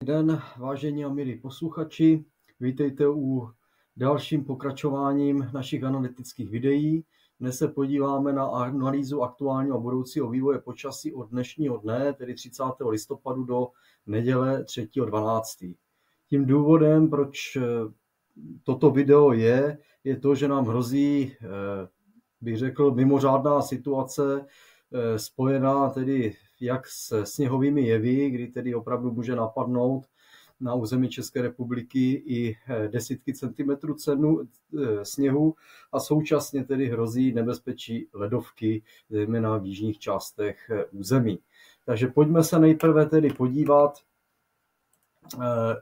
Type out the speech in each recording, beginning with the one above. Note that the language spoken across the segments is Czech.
Den, vážení a milí posluchači, vítejte u dalším pokračováním našich analytických videí. Dnes se podíváme na analýzu aktuálního a budoucího vývoje počasí od dnešního dne, tedy 30. listopadu do neděle 3.12. Tím důvodem, proč toto video je to, že nám hrozí, bych řekl, mimořádná situace spojená tedy jak s sněhovými jevy, kdy tedy opravdu může napadnout na území České republiky i desítky centimetrů sněhu a současně tedy hrozí nebezpečí ledovky, zejména v jižních částech území. Takže pojďme se nejprve tedy podívat,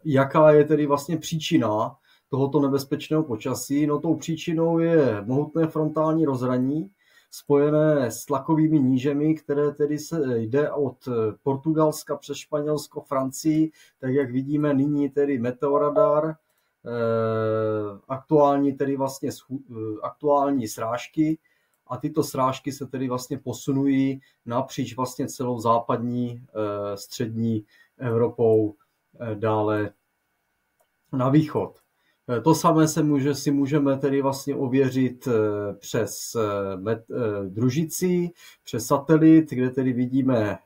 jaká je tedy vlastně příčina tohoto nebezpečného počasí. No tou příčinou je mohutné frontální rozhraní, spojené s tlakovými nížemi, které tedy jde od Portugalska přes Španělsko, Francii, tak jak vidíme nyní tedy meteoradar, aktuální srážky, a tyto srážky se tedy vlastně posunují napříč vlastně celou západní, střední Evropou dále na východ. To samé si můžeme tedy vlastně ověřit přes družici, přes satelit, kde tedy vidíme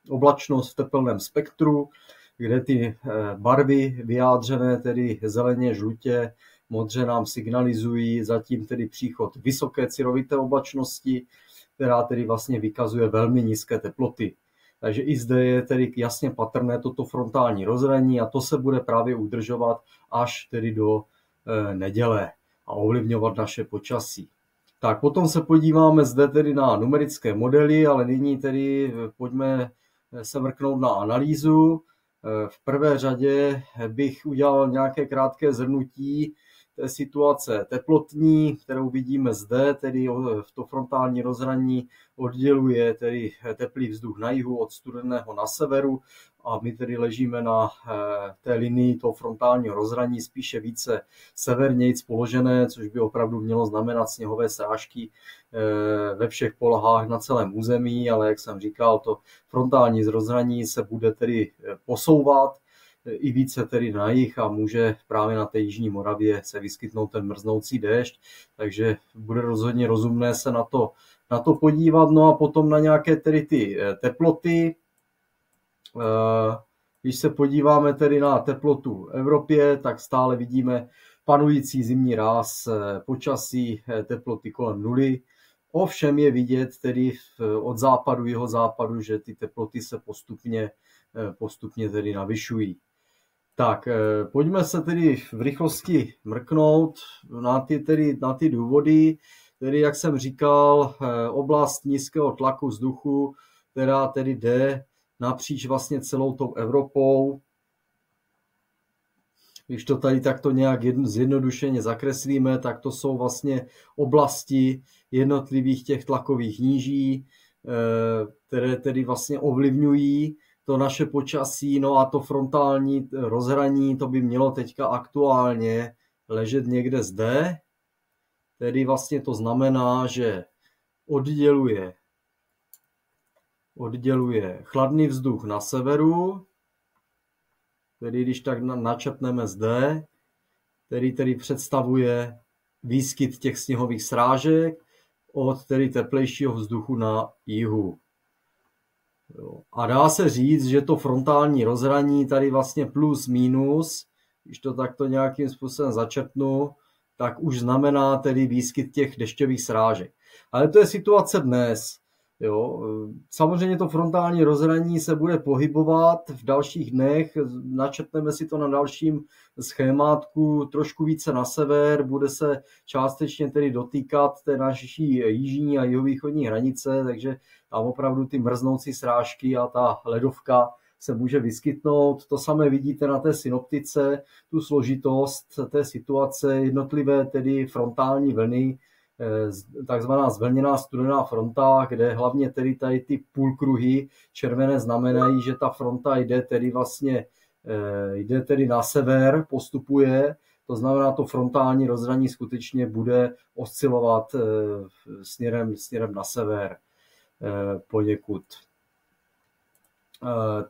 oblačnost v tepelném spektru, kde ty barvy vyjádřené, tedy zeleně, žlutě, modře nám signalizují zatím tedy příchod vysoké cirovité oblačnosti, která tedy vlastně vykazuje velmi nízké teploty. Takže i zde je tedy jasně patrné toto frontální rozhraní a to se bude právě udržovat až tedy do neděle a ovlivňovat naše počasí. Tak potom se podíváme zde tedy na numerické modely, ale nyní tedy pojďme se mrknout na analýzu. V prvé řadě bych udělal nějaké krátké shrnutí té situace teplotní, kterou vidíme zde, tedy v to frontální rozhraní odděluje tedy teplý vzduch na jihu od studeného na severu a my tedy ležíme na té linii toho frontálního rozhraní spíše více severnějc položené, což by opravdu mělo znamenat sněhové srážky ve všech polohách na celém území, ale jak jsem říkal, to frontální rozhraní se bude tedy posouvat i více tedy na jih a může právě na té jižní Moravě se vyskytnout ten mrznoucí déšť, takže bude rozhodně rozumné se na to podívat. No a potom na nějaké tedy ty teploty. Když se podíváme tedy na teplotu v Evropě, tak stále vidíme panující zimní ráz počasí, teploty kolem nuly. Ovšem je vidět tedy od západu, jihozápadu, že ty teploty se postupně tedy navyšují. Tak, pojďme se tedy v rychlosti mrknout na ty důvody, tedy jak jsem říkal, oblast nízkého tlaku vzduchu, která tedy jde napříč vlastně celou tou Evropou. Když to tady takto nějak zjednodušeně zakreslíme, tak to jsou vlastně oblasti jednotlivých těch tlakových níží, které tedy vlastně ovlivňují to naše počasí, no a to frontální rozhraní, to by mělo teďka aktuálně ležet někde zde, tedy vlastně to znamená, že odděluje chladný vzduch na severu, tedy když tak načrtneme zde, který tedy představuje výskyt těch sněhových srážek od tedy teplejšího vzduchu na jihu. A dá se říct, že to frontální rozhraní tady vlastně plus minus, když to takto nějakým způsobem začrtnu, tak už znamená tedy výskyt těch dešťových srážek. Ale to je situace dnes. Jo. Samozřejmě to frontální rozhraní se bude pohybovat v dalších dnech, načrtneme si to na dalším schémátku trošku více na sever, bude se částečně tedy dotýkat té naší jižní a jihovýchodní hranice, takže tam opravdu ty mrznoucí srážky a ta ledovka se může vyskytnout. To samé vidíte na té synoptice, tu složitost té situace, jednotlivé tedy frontální vlny, takzvaná zvlněná studená fronta, kde hlavně tedy tady ty půlkruhy červené znamenají, že ta fronta jde tedy na sever, postupuje, to znamená, to frontální rozhraní skutečně bude oscilovat směrem na sever poněkud.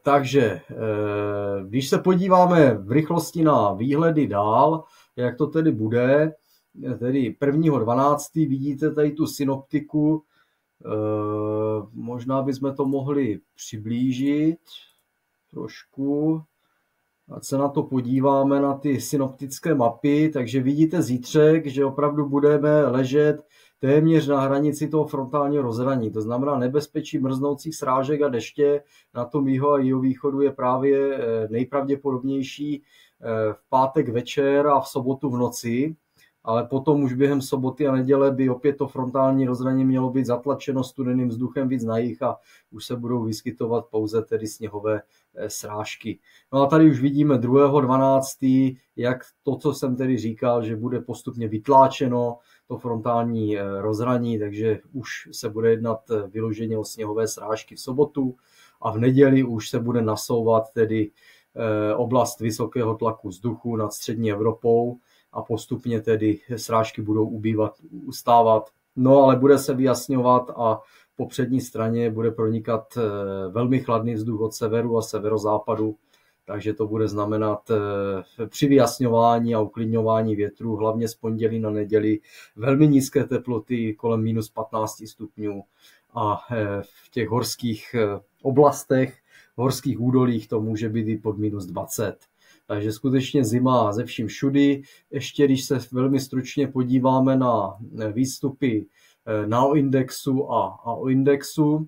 Takže když se podíváme v rychlosti na výhledy dál, jak to tedy bude, tedy 1.12. vidíte tady tu synoptiku, možná bychom to mohli přiblížit trošku, ať se na to podíváme, na ty synoptické mapy, takže vidíte zítřek, že opravdu budeme ležet téměř na hranici toho frontálního rozhraní. To znamená nebezpečí mrznoucích srážek a deště na tom jihu a jihovýchodu je právě nejpravděpodobnější v pátek večer a v sobotu v noci, ale potom už během soboty a neděle by opět to frontální rozhraní mělo být zatlačeno studeným vzduchem víc na jih a už se budou vyskytovat pouze tedy sněhové srážky. No a tady už vidíme 2.12., jak to, co jsem tedy říkal, že bude postupně vytláčeno to frontální rozhraní, takže už se bude jednat vyloženě o sněhové srážky v sobotu a v neděli už se bude nasouvat tedy oblast vysokého tlaku vzduchu nad střední Evropou a postupně tedy srážky budou ustávat. No ale bude se vyjasňovat a po přední straně bude pronikat velmi chladný vzduch od severu a severozápadu, takže to bude znamenat při vyjasňování a uklidňování větru, hlavně z pondělí na neděli, velmi nízké teploty kolem minus 15 stupňů a v těch horských oblastech, v horských údolích to může být i pod minus 20. Takže skutečně zima ze vším všudy. Ještě když se velmi stručně podíváme na výstupy NAO-indexu a AO-indexu,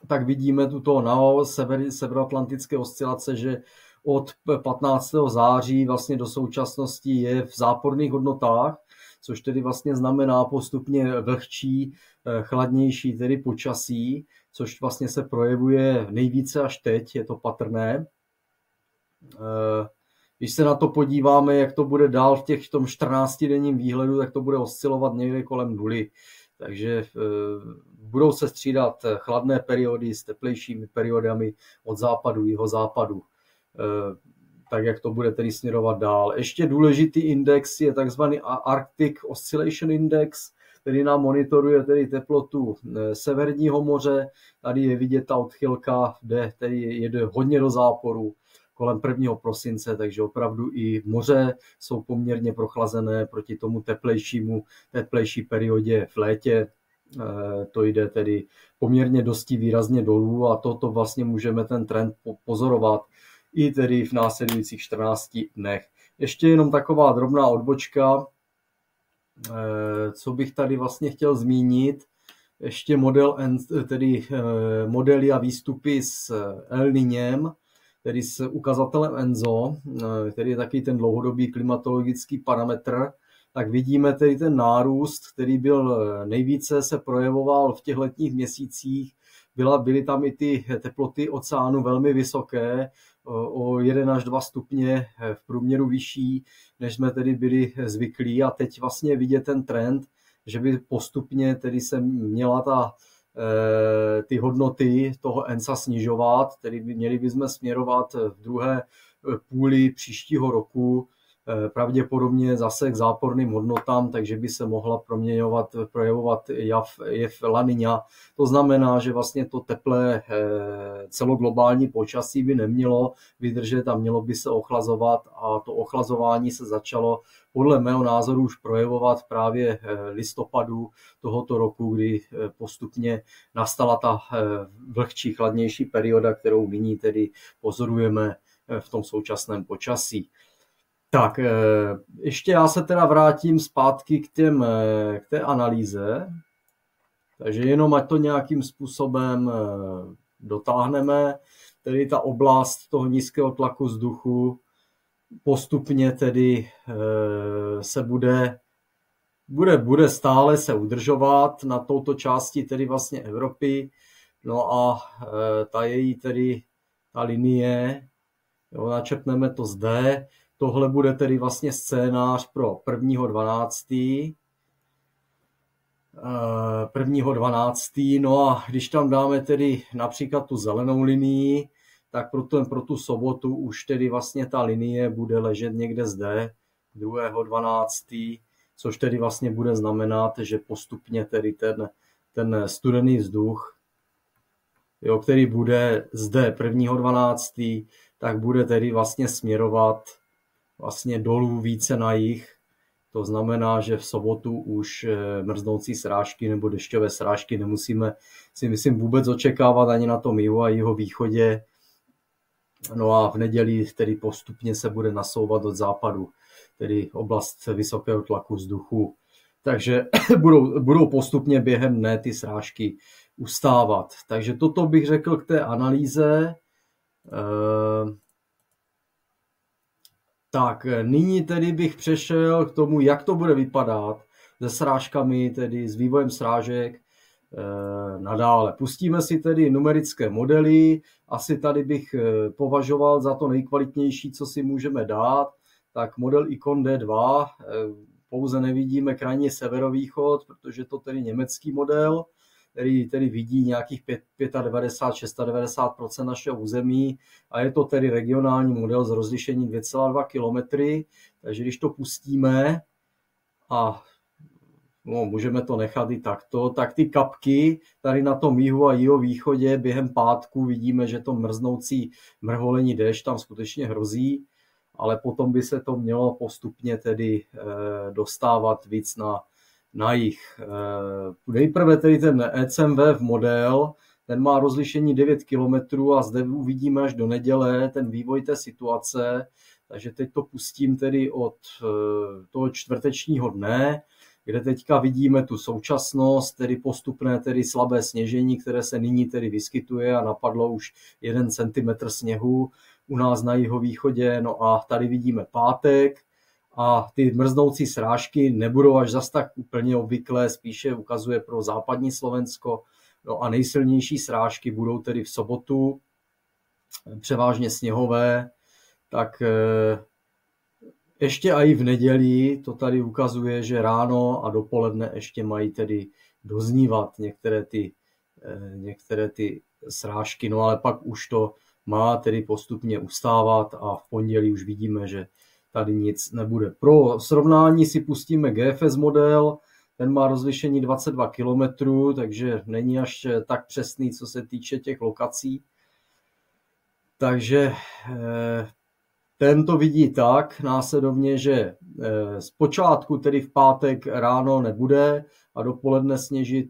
tak vidíme tuto NAO severoatlantické oscilace, že od 15. září vlastně do současnosti je v záporných hodnotách, což tedy vlastně znamená postupně vlhčí, chladnější tedy počasí, což vlastně se projevuje nejvíce až teď, je to patrné. Když se na to podíváme, jak to bude dál v tom 14-denním výhledu, tak to bude oscilovat někde kolem nuly. Takže budou se střídat chladné periody s teplejšími periodami od západu, jihozápadu. Tak jak to bude tedy směrovat dál. Ještě důležitý index je takzvaný Arctic Oscillation Index, který nám monitoruje tedy teplotu Severního moře. Tady je vidět ta odchylka, kde tedy jede hodně do záporu kolem 1. prosince, takže opravdu i moře jsou poměrně prochlazené proti tomu teplejší periodě v létě. To jde tedy poměrně dosti výrazně dolů a toto vlastně můžeme ten trend pozorovat i tedy v následujících 14 dnech. Ještě jenom taková drobná odbočka, co bych tady vlastně chtěl zmínit, ještě modely a výstupy s El Niñem, tedy s ukazatelem ENSO, který je taky ten dlouhodobý klimatologický parametr, tak vidíme tedy ten nárůst, který byl nejvíce se projevoval v těch letních měsících. Byly tam i ty teploty oceánu velmi vysoké, o 1 až 2 stupně v průměru vyšší, než jsme tedy byli zvyklí. A teď vlastně je vidět ten trend, že by postupně tedy se měla ty hodnoty toho ENSA snižovat, tedy měli bychom směrovat v druhé půli příštího roku pravděpodobně zase k záporným hodnotám, takže by se mohla projevovat jev La Niña. To znamená, že vlastně to teplé celoglobální počasí by nemělo vydržet a mělo by se ochlazovat a to ochlazování se začalo podle mého názoru už projevovat právě listopadu tohoto roku, kdy postupně nastala ta vlhčí, chladnější perioda, kterou nyní tedy pozorujeme v tom současném počasí. Tak, ještě já se teda vrátím zpátky k té analýze, takže jenom ať to nějakým způsobem dotáhneme, tedy ta oblast toho nízkého tlaku vzduchu postupně tedy se bude stále se udržovat na touto části tedy vlastně Evropy, no a ta linie, jo, načrtneme to zde. Tohle bude tedy vlastně scénář pro 1.12. 1.12. No a když tam dáme tedy například tu zelenou linii, tak pro tu sobotu už tedy vlastně ta linie bude ležet někde zde 2.12., což tedy vlastně bude znamenat, že postupně tedy ten studený vzduch jo, který bude zde 1.12., tak bude tedy vlastně směrovat vlastně dolů více na jih. To znamená, že v sobotu už mrznoucí srážky nebo dešťové srážky nemusíme si myslím vůbec očekávat ani na tom jihu a jihovýchodě. No a v neděli tedy postupně se bude nasouvat od západu, tedy oblast vysokého tlaku vzduchu. Takže budou postupně během dne ty srážky ustávat. Takže toto bych řekl k té analýze. Tak, nyní tedy bych přešel k tomu, jak to bude vypadat se srážkami, tedy s vývojem srážek nadále. Pustíme si tedy numerické modely. Asi tady bych považoval za to nejkvalitnější, co si můžeme dát. Tak model Icon D2, pouze nevidíme krajně severovýchod, protože to tedy německý model, který tedy vidí nějakých 95-96% našeho území a je to tedy regionální model s rozlišením 2,2 km. Takže když to pustíme a můžeme to nechat i takto, tak ty kapky tady na tom jihu a jihovýchodě během pátku vidíme, že to mrznoucí mrholení déšť tam skutečně hrozí, ale potom by se to mělo postupně tedy dostávat víc na jih. Nejprve tedy ten ECMWF model, ten má rozlišení 9 km a zde uvidíme až do neděle ten vývoj té situace, takže teď to pustím tedy od toho čtvrtečního dne, kde teďka vidíme tu současnost, tedy postupné, tedy slabé sněžení, které se nyní tedy vyskytuje a napadlo už 1 cm sněhu u nás na jihovýchodě. No a tady vidíme pátek a ty mrznoucí srážky nebudou až zas tak úplně obvyklé, spíše ukazuje pro západní Slovensko. No a nejsilnější srážky budou tedy v sobotu, převážně sněhové, tak ještě i v neděli to tady ukazuje, že ráno a dopoledne ještě mají tedy doznívat některé ty srážky, no ale pak už to má tedy postupně ustávat a v pondělí už vidíme, že tady nic nebude. Pro srovnání si pustíme GFS model, ten má rozlišení 22 km, takže není až tak přesný, co se týče těch lokací. Takže ten to vidí tak následovně, že zpočátku tedy v pátek ráno nebude a dopoledne sněžit,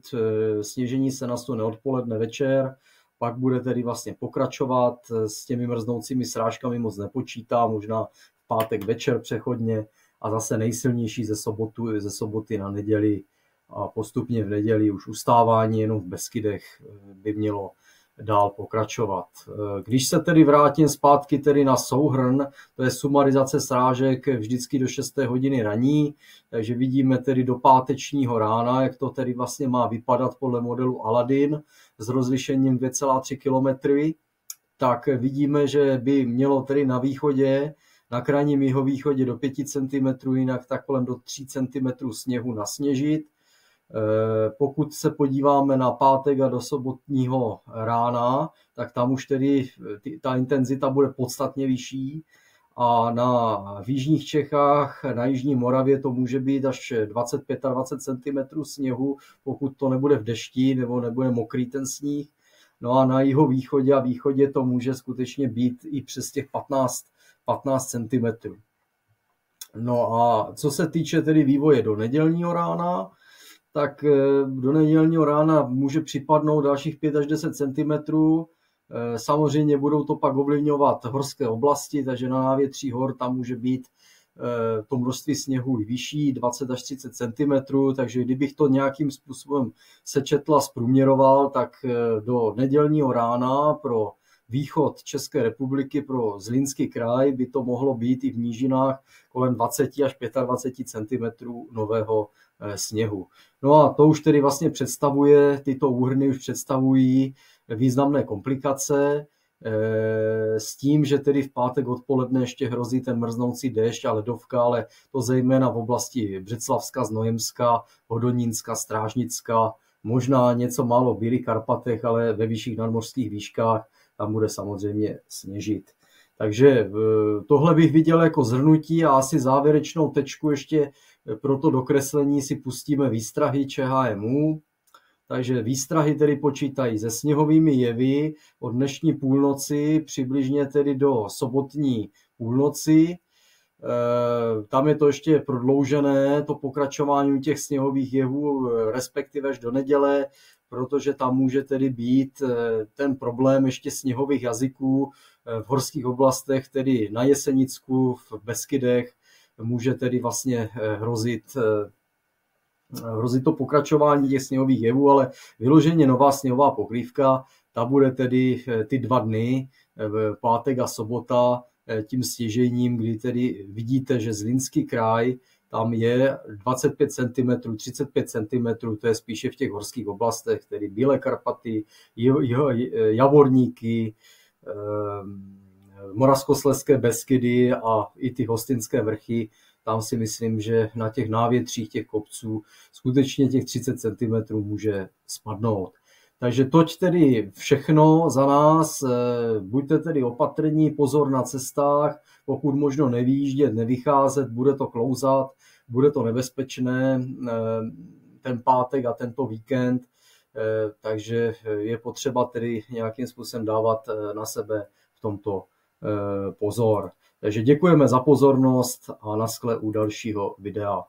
sněžení se nasune odpoledne večer, pak bude tedy vlastně pokračovat, s těmi mrznoucími srážkami moc nepočítá, možná v pátek večer přechodně a zase nejsilnější ze soboty na neděli a postupně v neděli už ustávání jenom v Beskydech by mělo dál pokračovat. Když se tedy vrátím zpátky tedy na souhrn, to je sumarizace srážek vždycky do 6. hodiny raní, takže vidíme tedy do pátečního rána, jak to tedy vlastně má vypadat podle modelu Aladin s rozlišením 2,3 km, tak vidíme, že by mělo tedy na východě, na krajním jihovýchodě do 5 cm, jinak tak kolem do 3 cm sněhu nasněžit. Pokud se podíváme na pátek a do sobotního rána, tak tam už tedy ta intenzita bude podstatně vyšší a v jižních Čechách, na jižní Moravě to může být až 25-20 cm sněhu, pokud to nebude v dešti nebo nebude mokrý ten sníh. No a na jihovýchodě a východě to může skutečně být i přes těch 15 cm. No a co se týče tedy vývoje do nedělního rána, tak do nedělního rána může připadnout dalších 5 až 10 cm. Samozřejmě budou to pak ovlivňovat horské oblasti, takže na návětří hor tam může být to množství sněhu vyšší, 20 až 30 cm, takže kdybych to nějakým způsobem sečetl a zprůměroval, tak do nedělního rána pro východ České republiky, pro Zlínský kraj by to mohlo být i v nížinách kolem 20 až 25 cm nového sněhu. No a to už tedy vlastně tyto úhrny už představují významné komplikace s tím, že tedy v pátek odpoledne ještě hrozí ten mrznoucí déšť a ledovka, ale to zejména v oblasti Břeclavska, Znojemska, Hodonínska, Strážnicka, možná něco málo v Bílých Karpatech, ale ve vyšších nadmořských výškách tam bude samozřejmě sněžit. Takže tohle bych viděl jako shrnutí a asi závěrečnou tečku ještě pro to dokreslení si pustíme výstrahy ČHMÚ. Takže výstrahy tedy počítají se sněhovými jevy od dnešní půlnoci přibližně tedy do sobotní půlnoci. Tam je to ještě prodloužené, to pokračování těch sněhových jevů, respektive až do neděle, protože tam může tedy být ten problém ještě sněhových jazyků v horských oblastech, tedy na Jesenicku, v Beskydech, může tedy vlastně hrozit to pokračování těch sněhových jevů, ale vyloženě nová sněhová pokrývka, ta bude tedy ty 2 dny, pátek a sobota, tím stěžením, kdy tedy vidíte, že Zlínský kraj, tam je 25 cm, 35 cm, to je spíše v těch horských oblastech, tedy Bílé Karpaty, Javorníky, Moravskoslezské Beskydy a i ty Hostinské vrchy. Tam si myslím, že na těch návětřích těch kopců skutečně těch 30 cm může spadnout. Takže toť tedy všechno za nás. Buďte tedy opatrní, pozor na cestách, pokud možno nevýjíždět, nevycházet, bude to klouzat, bude to nebezpečné ten pátek a tento víkend, takže je potřeba tedy nějakým způsobem dávat na sebe v tomto pozor. Takže děkujeme za pozornost a naschle u dalšího videa.